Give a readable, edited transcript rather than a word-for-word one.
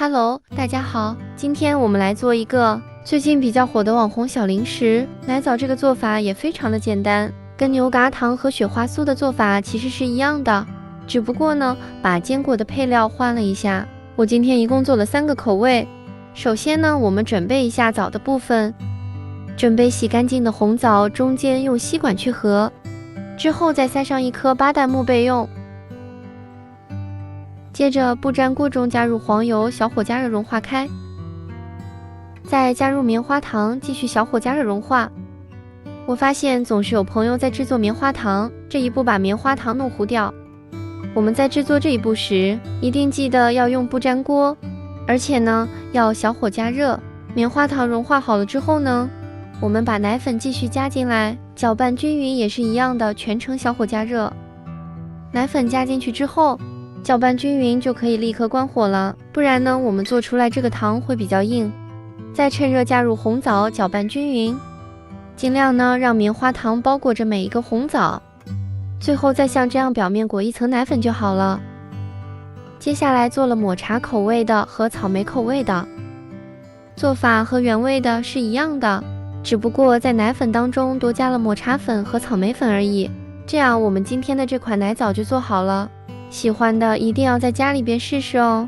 Hello，大家好，今天我们来做一个最近比较火的网红小零食奶枣。这个做法也非常的简单，跟牛轧糖和雪花酥的做法其实是一样的，只不过呢，把坚果的配料换了一下。我今天一共做了3个口味。首先呢，我们准备一下枣的部分，准备洗干净的红枣，中间用吸管去合，之后再塞上1颗巴旦木备用。接着不粘锅中加入黄油，小火加热融化开，再加入棉花糖，继续小火加热融化。我发现总是有朋友在制作棉花糖，这一步把棉花糖弄糊掉。我们在制作这一步时，一定记得要用不粘锅，而且呢要小火加热。棉花糖融化好了之后呢，我们把奶粉继续加进来，搅拌均匀，也是一样的，全程小火加热。奶粉加进去之后，搅拌均匀就可以立刻关火了，不然呢，我们做出来这个糖会比较硬。再趁热加入红枣，搅拌均匀，尽量呢让棉花糖包裹着每一个红枣，最后再像这样表面裹一层奶粉就好了。接下来做了抹茶口味的和草莓口味的，做法和原味的是一样的，只不过在奶粉当中多加了抹茶粉和草莓粉而已。这样我们今天的这款奶枣就做好了。喜欢的一定要在家里边试试哦。